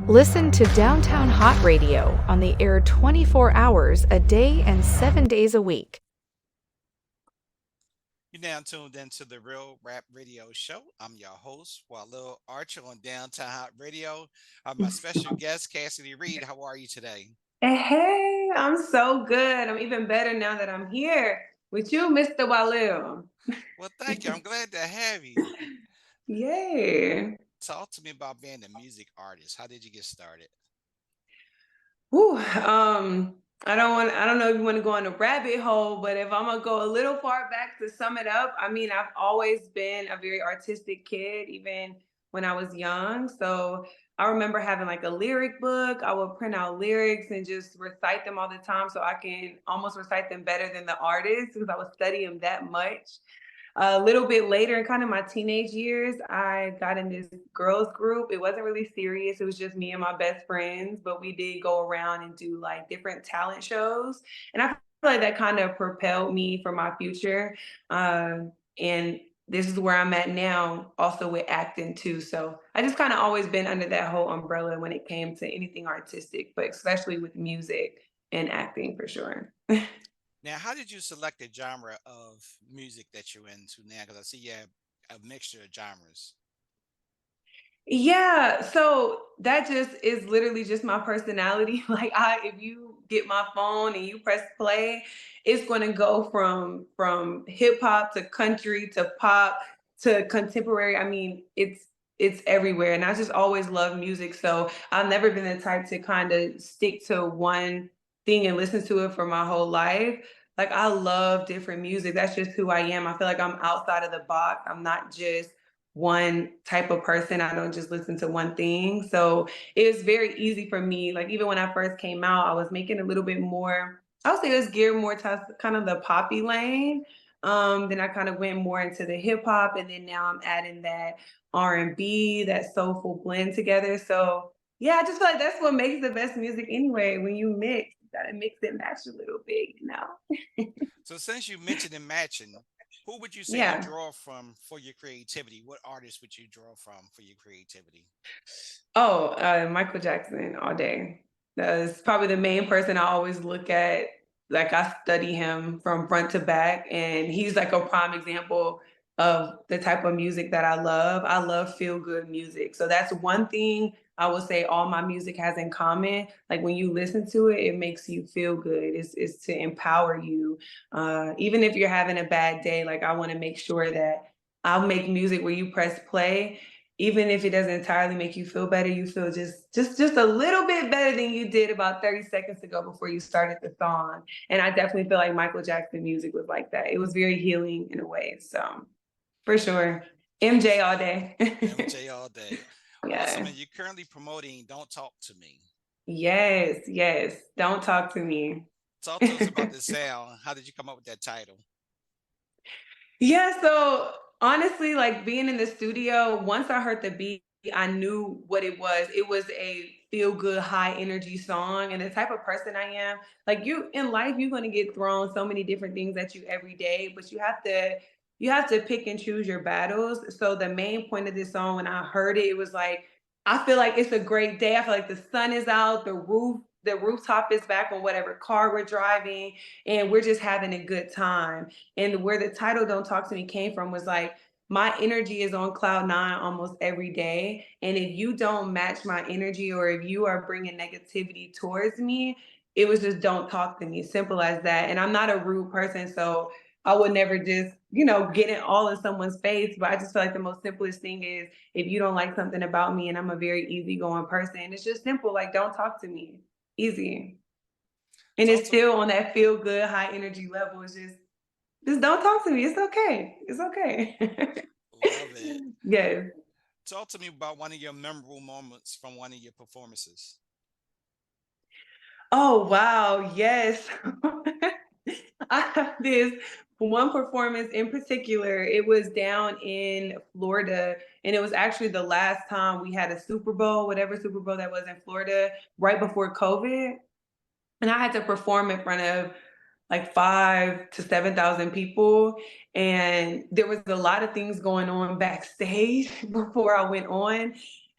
Listen to Downtown Hot Radio on the air 24 hours a day and 7 days a week. You're now tuned into the Real Rap Radio Show. I'm your host, Walil Archer on Downtown Hot Radio. I have my special guest, Cassidy Reid. How are you today? Hey, I'm so good. I'm even better now that I'm here with you, Mr. Walil. Well, thank you. I'm glad to have you. Yay. Talk to me about being a music artist. How did you get started? Whew, I don't know if you want to go on a rabbit hole, but if I'm gonna go a little far back to sum it up, I mean, I've always been a very artistic kid, even when I was young. So I remember having like a lyric book. I would print out lyrics and just recite them all the time so I can almost recite them better than the artist because I would study them that much. A little bit later, in kind of my teenage years, I got in this girls group. It wasn't really serious. It was just me and my best friends, but we did go around and do like different talent shows. And I feel like that kind of propelled me for my future. And this is where I'm at now, also with acting too. So I just kind of always been under that whole umbrella when it came to anything artistic, but especially with music and acting for sure. Now, how did you select the genre of music that you're into now? Because I see you have a mixture of genres. Yeah, so that just is literally just my personality. Like if you get my phone and you press play, it's going to go from hip hop to country to pop to contemporary. I mean, it's everywhere and I just always love music. So I've never been the type to kind of stick to one thing and listen to it for my whole life. Like I love different music. That's just who I am. I feel like I'm outside of the box. I'm not just one type of person. I don't just listen to one thing. So it was very easy for me. Like even when I first came out, I was making a little bit more, I would say it was geared more to kind of the poppy lane. Then I kind of went more into the hip hop and then now I'm adding that R&B, that soulful blend together. So yeah, I just feel like that's what makes the best music anyway. When you mix, you gotta mix and match a little bit. So, since you mentioned in matching, who would you say you Yeah. draw from for your creativity? What artist would you draw from for your creativity? Oh, Michael Jackson all day. That's probably the main person I always look at. Like I study him from front to back, and he's like a prime example of the type of music that I love. I love feel good music. So that's one thing I would say all my music has in common. Like when you listen to it, it makes you feel good. It's to empower you. Even if you're having a bad day, like I want to make sure that I'll make music where you press play even if it doesn't entirely make you feel better, you feel just a little bit better than you did about 30 seconds ago before you started the song. And I definitely feel like Michael Jackson music was like that. It was very healing in a way. So for sure. MJ all day. MJ all day. Awesome. Yeah. And you're currently promoting Don't Talk to Me. Yes, yes. Don't talk to me. Talk to us about the sound. How did you come up with that title? Yeah, so honestly, like being in the studio, once I heard the beat, I knew what it was. It was a feel good, high energy song. And the type of person I am, like you in life, you're gonna get thrown so many different things at you every day, but you have to pick and choose your battles. So the main point of this song, when I heard it, it was like, I feel like it's a great day. I feel like the sun is out, the rooftop is back on whatever car we're driving, and we're just having a good time. And where the title Don't Talk to Me came from was like, my energy is on cloud nine almost every day. And if you don't match my energy or if you are bringing negativity towards me, it was just don't talk to me. Simple as that. And I'm not a rude person. So I would never just, get it all in someone's face. But I just feel like the most simplest thing is if you don't like something about me and I'm a very easygoing person, it's just simple. Like, don't talk to me. Easy. And Talk it's to still on that feel good, high energy level. It's just don't talk to me. It's okay. It's okay. Love it. Yes. Talk to me about one of your memorable moments from one of your performances. Oh wow. Yes. I have this one performance in particular. It was down in Florida, and it was actually the last time we had a Super Bowl, whatever Super Bowl that was in Florida, right before COVID. And I had to perform in front of like 5 to 7,000 people. And there was a lot of things going on backstage before I went on.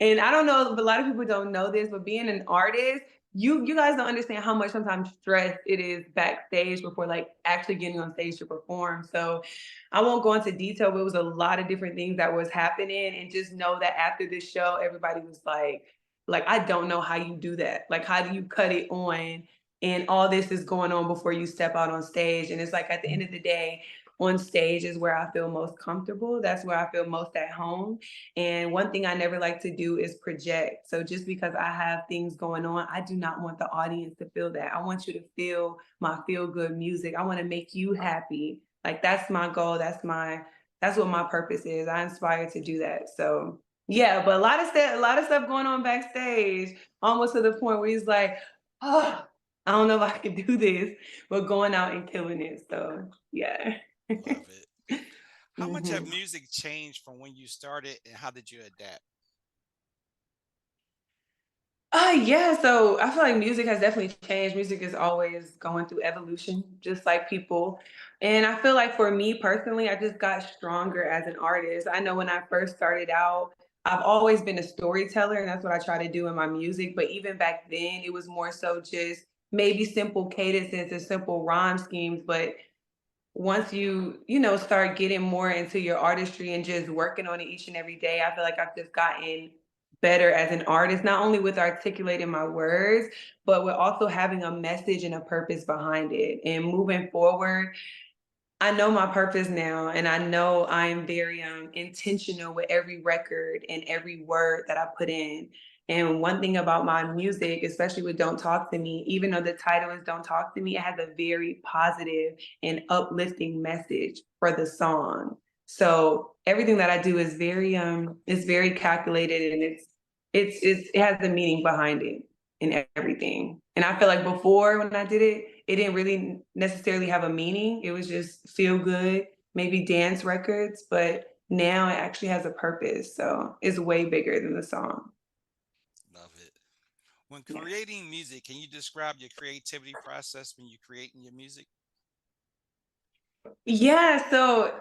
And I don't know, but a lot of people don't know this, but being an artist, you guys don't understand how much sometimes stress it is backstage before like actually getting on stage to perform. So I won't go into detail, but it was a lot of different things that was happening. And just know that after this show, everybody was like, I don't know how you do that. Like, how do you cut it on? And all this is going on before you step out on stage. And it's like at the end of the day, on stage is where I feel most comfortable. That's where I feel most at home. And one thing I never like to do is project. So just because I have things going on, I do not want the audience to feel that. I want you to feel my feel good music. I want to make you happy. Like that's my goal. That's what my purpose is. I inspire to do that. So yeah, but a lot of stuff going on backstage, almost to the point where he's like, oh, I don't know if I can do this, but going out and killing it. So yeah. Love it. How much have Mhm. music changed from when you started, and how did you adapt? Yeah, so I feel like music has definitely changed. Music is always going through evolution, just like people. And I feel like for me personally, I just got stronger as an artist. I know when I first started out, I've always been a storyteller, and that's what I try to do in my music. But even back then, it was more so just maybe simple cadences and simple rhyme schemes. But once you start getting more into your artistry and just working on it each and every day, I feel like I've just gotten better as an artist, not only with articulating my words, but with also having a message and a purpose behind it. And moving forward, I know my purpose now, and I know I am very intentional with every record and every word that I put in. And one thing about my music, especially with Don't Talk to Me, even though the title is Don't Talk to Me, it has a very positive and uplifting message for the song. So everything that I do is very calculated, and it has the meaning behind it and everything. And I feel like before when I did it, it didn't really necessarily have a meaning. It was just feel good, maybe dance records, but now it actually has a purpose. So it's way bigger than the song. Love it. When Yeah. creating music, can you describe your creativity process when you're creating your music? Yeah, so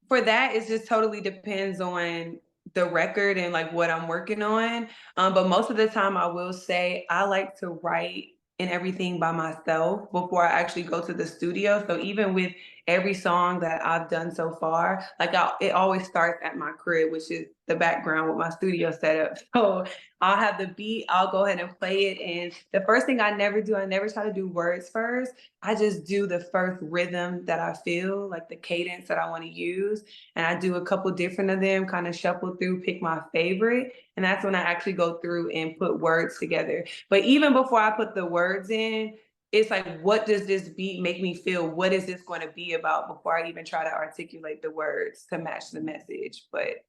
for that, it just totally depends on the record and like what I'm working on. But most of the time, I will say I like to write and everything by myself before I actually go to the studio. So even with every song that I've done so far, it always starts at my crib, which is the background with my studio setup. So I'll have the beat, I'll go ahead and play it. And the first thing I never try to do words first. I just do the first rhythm that I feel, like the cadence that I want to use. And I do a couple different of them, kind of shuffle through, pick my favorite. And that's when I actually go through and put words together. But even before I put the words in, it's like, what does this beat make me feel? What is this going to be about before I even try to articulate the words to match the message? But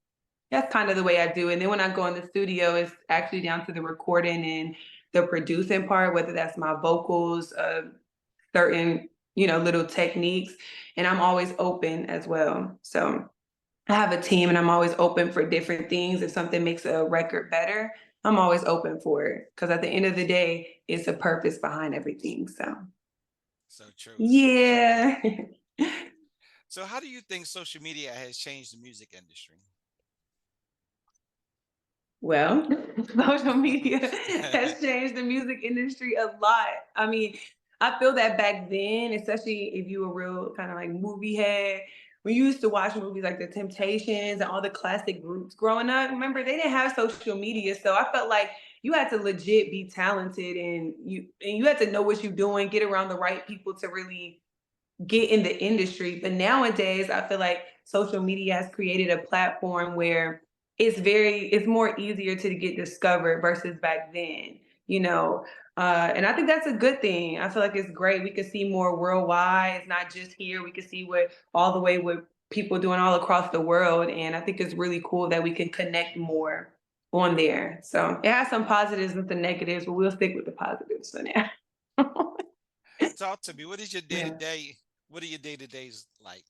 that's kind of the way I do it. And then when I go in the studio, it's actually down to the recording and the producing part, whether that's my vocals, certain, little techniques. And I'm always open as well. So I have a team and I'm always open for different things. If something makes a record better, I'm always open for it. Because at the end of the day, it's a purpose behind everything. So So true. So true. yeah. So, how do you think social media has changed the music industry? Well, social media has changed the music industry a lot. I mean, I feel that back then, especially if you were real kind of like movie head, we used to watch movies like The Temptations and all the classic groups growing up. Remember, they didn't have social media, so I felt like you had to legit be talented and you had to know what you're doing, get around the right people to really get in the industry. But nowadays, I feel like social media has created a platform where it's more easier to get discovered versus back then, you know. And I think that's a good thing. I feel like it's great. We could see more worldwide. It's not just here. We could see what all the way what people doing all across the world. And I think it's really cool that we can connect more on there. So it has some positives and some negatives, but we'll stick with the positives for now. Talk to me. What is your day to Yeah. day? What are your day to days like?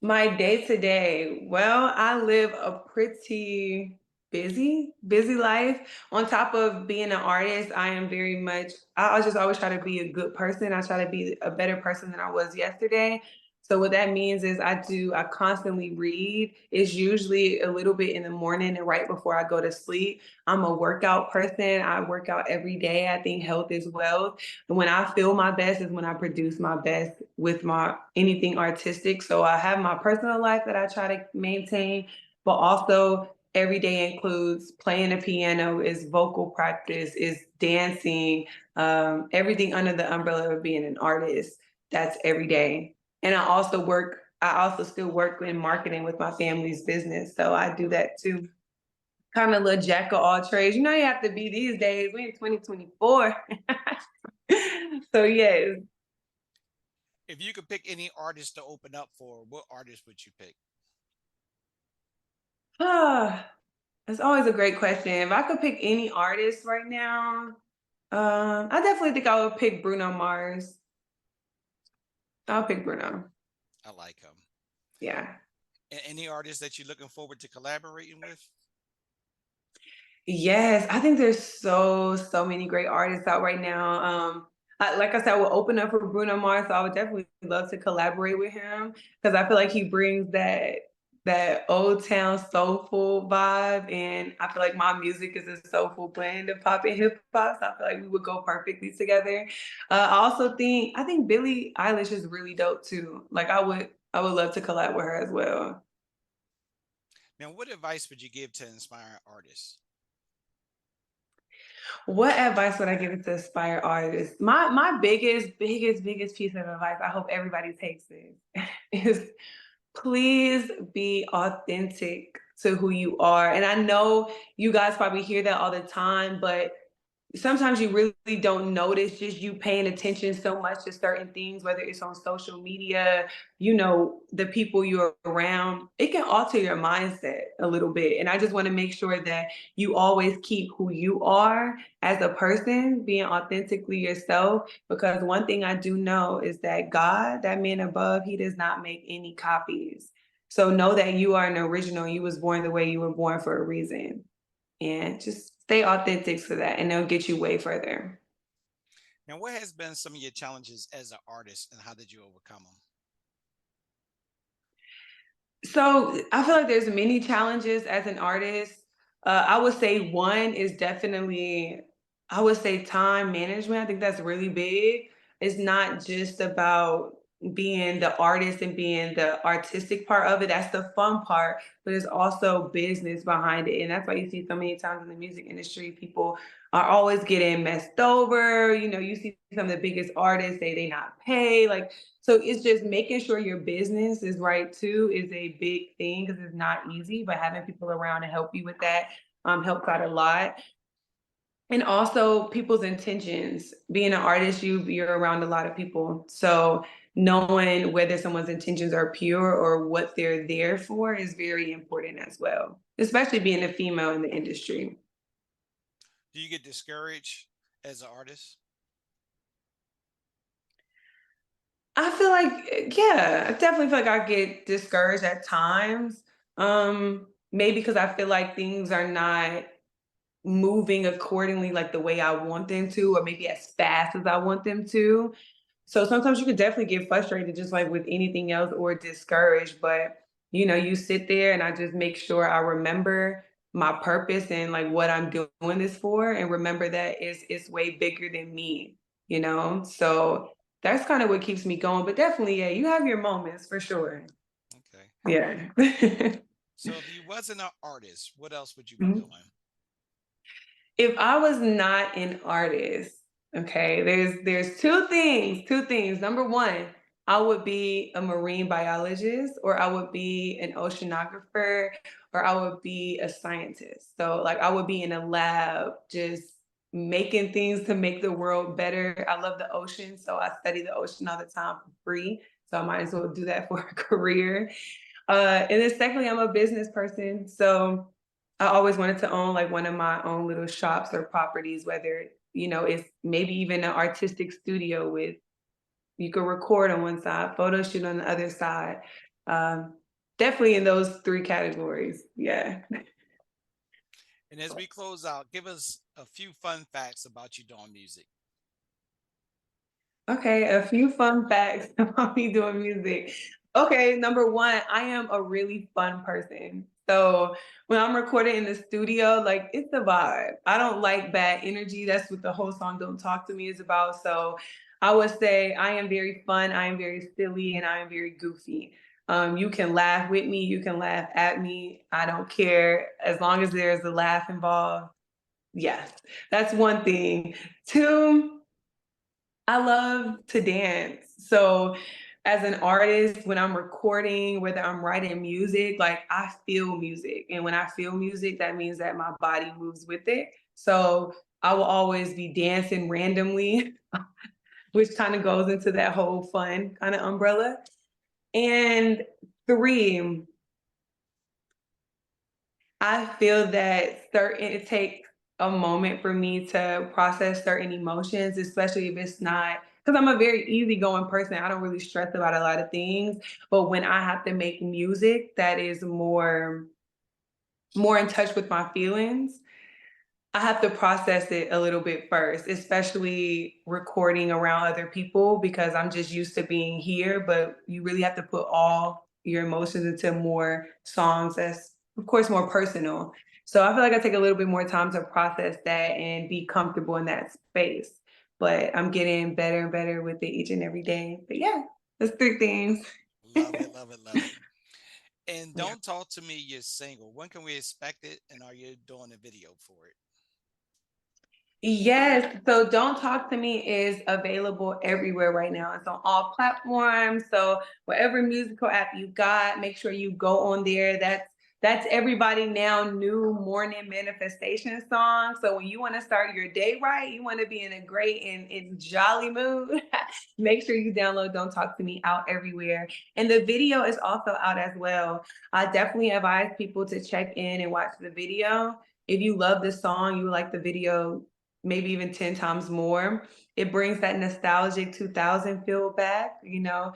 My day to day, well, I live a pretty busy life. On top of being an artist, I am very much, I just always try to be a good person. I try to be a better person than I was yesterday. So what that means is I constantly read. It's usually a little bit in the morning and right before I go to sleep. I'm a workout person. I work out every day. I think health is wealth. And when I feel my best is when I produce my best with my anything artistic. So I have my personal life that I try to maintain, but also every day includes playing the piano, is vocal practice, is dancing, everything under the umbrella of being an artist. That's every day. And I also still work in marketing with my family's business. So I do that too. Kind of little jack of all trades. You know, you have to be these days. We're in 2024. So yes. If you could pick any artist to open up for, what artist would you pick? Ah, it's always a great question. If I could pick any artist right now, I definitely think I would pick Bruno Mars. I'll pick Bruno. I like him. Yeah. Any artist that you're looking forward to collaborating with? Yes, I think there's so many great artists out right now. Like I said, I will open up for Bruno Mars, so I would definitely love to collaborate with him because I feel like he brings that old town soulful vibe, and I feel like my music is a soulful blend of pop and hip hop. So I feel like we would go perfectly together. I think Billie Eilish is really dope too. Like I would love to collab with her as well. Now, what advice would you give to inspiring artists? What advice would I give to aspire artists? My biggest piece of advice, I hope everybody takes this, is please be authentic to who you are. And I know you guys probably hear that all the time, but sometimes you really don't notice just you paying attention so much to certain things, whether it's on social media, the people you're around, it can alter your mindset a little bit. And I just want to make sure that you always keep who you are as a person, being authentically yourself. Because one thing I do know is that God, that man above, he does not make any copies. So know that you are an original. You was born the way you were born for a reason, and just stay authentic to that and they'll get you way further. Now, what has been some of your challenges as an artist and how did you overcome them? So I feel like there's many challenges as an artist. I would say one is definitely, I would say time management. I think that's really big. It's not just about being the artist and being the artistic part of it. That's the fun part, but there's also business behind it. And that's why you see so many times in the music industry, people are always getting messed over. You see some of the biggest artists say they not pay. Like, so it's just making sure your business is right too is a big thing because it's not easy, but having people around to help you with that helps out a lot. And also people's intentions. Being an artist, you're around a lot of people. So knowing whether someone's intentions are pure or what they're there for is very important as well, especially being a female in the industry. Do you get discouraged as an artist? I feel like, yeah, I definitely feel like I get discouraged at times. Maybe because I feel like things are not moving accordingly like the way I want them to, or maybe as fast as I want them to. So sometimes you could definitely get frustrated, just like with anything else, or discouraged. But you sit there, and I just make sure I remember my purpose and like what I'm doing this for, and remember that it's way bigger than me. So that's kind of what keeps me going. But definitely, yeah, you have your moments for sure. Okay. Yeah. So if you wasn't an artist, what else would you be Mhm. doing? If I was not an artist, okay, there's two things. Number one, I would be a marine biologist, or I would be an oceanographer, or I would be a scientist. So like I would be in a lab just making things to make the world better. I love the ocean, so I study the ocean all the time for free. So I might as well do that for a career. And then secondly, I'm a business person. So I always wanted to own like one of my own little shops or properties, whether, it's maybe even an artistic studio with you could record on one side, photo shoot on the other side. Um, Definitely in those three categories. Yeah. And as we close out, give us a few fun facts about you doing music. Okay, a few fun facts about me doing music. Okay, number one, I am a really fun person. So when I'm recording in the studio, like it's a vibe. I don't like bad energy. That's what the whole song Don't Talk to Me is about. So I would say I am very fun, I am very silly, and I am very goofy. You can laugh with me, you can laugh at me. I don't care as long as there's a laugh involved. Yes, that's one thing. Two, I love to dance. So as an artist, when I'm recording, whether I'm writing music, like I feel music. And when I feel music, that means that my body moves with it. So I will always be dancing randomly, which kind of goes into that whole fun kind of umbrella. And three, I feel that it takes a moment for me to process certain emotions, especially if it's not because I'm a very easygoing person. I don't really stress about a lot of things. But when I have to make music that is more in touch with my feelings, I have to process it a little bit first, especially recording around other people because I'm just used to being here, but you really have to put all your emotions into more songs that's, of course, more personal. So I feel like I take a little bit more time to process that and be comfortable in that space. But I'm getting better and better with it each and every day. But yeah, that's three things. Love it, love it, love it. And Yeah. Don't Talk to Me, you're single. When can we expect it? And are you doing a video for it? Yes. So Don't Talk to Me is available everywhere right now. It's on all platforms. So whatever musical app you got, make sure you go on there. That's everybody now new morning manifestation song. So when you want to start your day right, you want to be in a great and jolly mood, make sure you download Don't Talk to Me out everywhere. And the video is also out as well. I definitely advise people to check in and watch the video. If you love the song, you like the video maybe even 10 times more. It brings that nostalgic 2000 feel back, you know.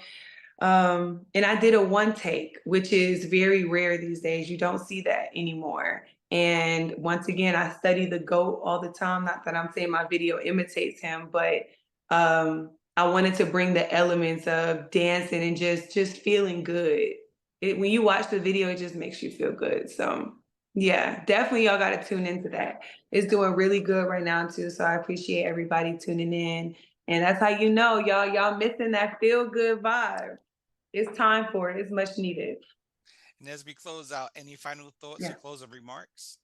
And I did a one take, which is very rare these days. You don't see that anymore. And once again, I study the GOAT all the time. Not that I'm saying my video imitates him, but I wanted to bring the elements of dancing and just feeling good. When you watch the video, it just makes you feel good. So yeah, definitely y'all got to tune into that. It's doing really good right now too. So I appreciate everybody tuning in. And that's how you know y'all missing that feel good vibe. It's time for it. It's much needed. And as we close out, any final thoughts or Yeah. closing remarks?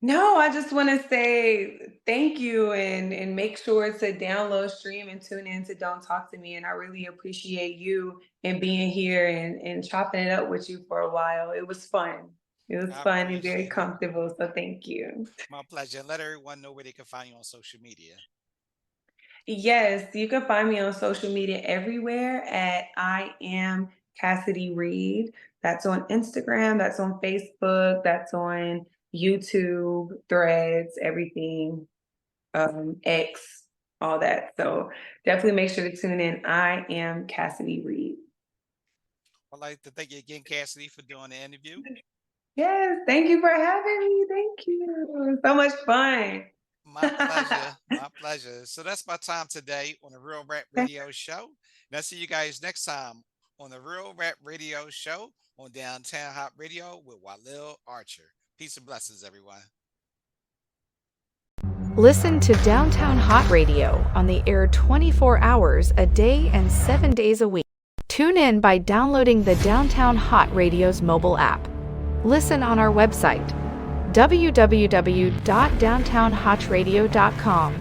No, I just want to say thank you and make sure to download, stream, and tune in to Don't Talk to Me. And I really appreciate you and being here and chopping it up with you for a while. It was fun. It was I fun and very appreciate it. comfortable. So thank you. My pleasure. And let everyone know where they can find you on social media. Yes, you can find me on social media everywhere at I am Cassidy Reid. That's on Instagram, that's on Facebook, that's on YouTube, Threads, everything, X, all that. So definitely make sure to tune in. I am Cassidy Reid. I'd like to thank you again, Cassidy, for doing the interview. Yes, thank you for having me. Thank you. So much fun. My pleasure. My pleasure. So that's my time today on the Real Rap Radio Show. And I'll see you guys next time on the Real Rap Radio Show on Downtown Hot Radio with Walil Archer. Peace and blessings, everyone. Listen to Downtown Hot Radio on the air 24 hours a day and 7 days a week. Tune in by downloading the Downtown Hot Radio's mobile app. Listen on our website, www.downtownhotradio.com.